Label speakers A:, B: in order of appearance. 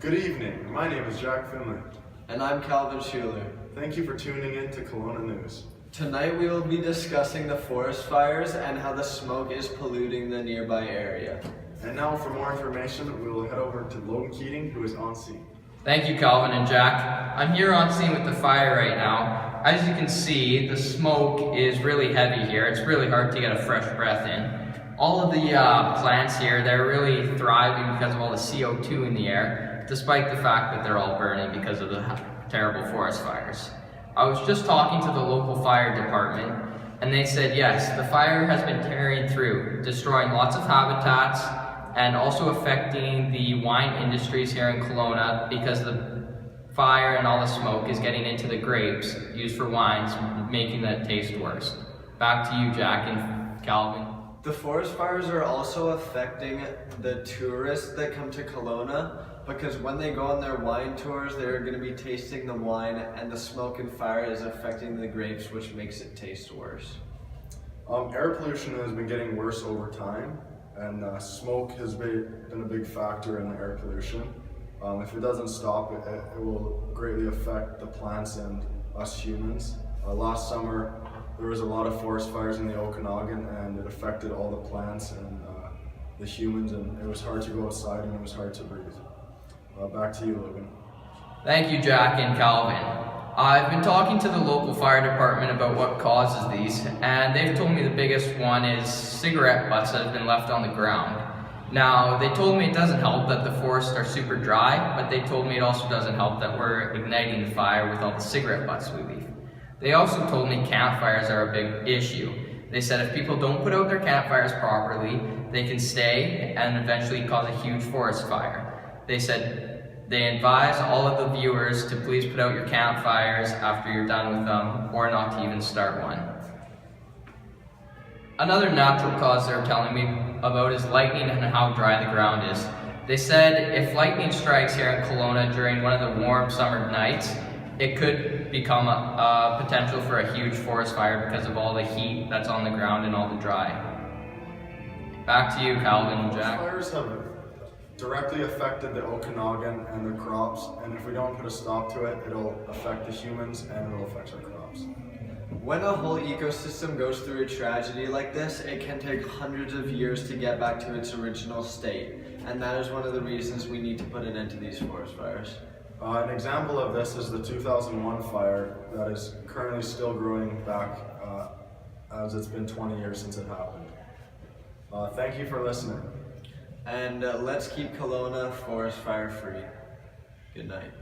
A: Good evening. My name is Jack Finley.
B: And I'm Calvin Schuler.
A: Thank you for tuning in to Kelowna News.
B: Tonight we will be discussing the forest fires and how the smoke is polluting the nearby area.
A: And now for more information, we will head over to Logan Keating, who is on scene.
C: Thank you, Calvin and Jack. I'm here on scene with the fire right now. As you can see, the smoke is really heavy here. It's really hard to get a fresh breath in. All of the plants here, they're really thriving because of all the CO2 in the air, despite the fact that they're all burning because of the terrible forest fires. I was just talking to the local fire department, and they said yes, the fire has been tearing through, destroying lots of habitats, and also affecting the wine industries here in Kelowna because the fire and all the smoke is getting into the grapes used for wines, making that taste worse. Back to you, Jack and Calvin.
B: The forest fires are also affecting the tourists that come to Kelowna because when they go on their wine tours, they're going to be tasting the wine, and the smoke and fire is affecting the grapes, which makes it taste worse.
A: Air pollution has been getting worse over time, and smoke has been a big factor in the air pollution. If it doesn't stop, it will greatly affect the plants and us humans. Last summer, there was a lot of forest fires in the Okanagan, and it affected all the plants and the humans, and it was hard to go outside and it was hard to breathe. Back to you, Logan.
C: Thank you, Jack and Calvin. I've been talking to the local fire department about what causes these, and they've told me the biggest one is cigarette butts that have been left on the ground. Now, they told me it doesn't help that the forests are super dry, but they told me it also doesn't help that we're igniting the fire with all the cigarette butts we leave. They also told me campfires are a big issue. They said if people don't put out their campfires properly, they can stay and eventually cause a huge forest fire. They said they advise all of the viewers to please put out your campfires after you're done with them, or not to even start one. Another natural cause they're telling me about is lightning and how dry the ground is. They said if lightning strikes here in Kelowna during one of the warm summer nights, it could become a potential for a huge forest fire because of all the heat that's on the ground and all the dry. Back to you, Calvin and Jack.
A: Fires have directly affected the Okanagan and the crops, and if we don't put a stop to it, it'll affect the humans and it'll affect our crops.
B: When a whole ecosystem goes through a tragedy like this, it can take hundreds of years to get back to its original state, and that is one of the reasons we need to put an end to these forest fires.
A: An example of this is the 2001 fire that is currently still growing back as it's been 20 years since it happened. Thank you for listening.
B: And let's keep Kelowna forest fire free. Good night.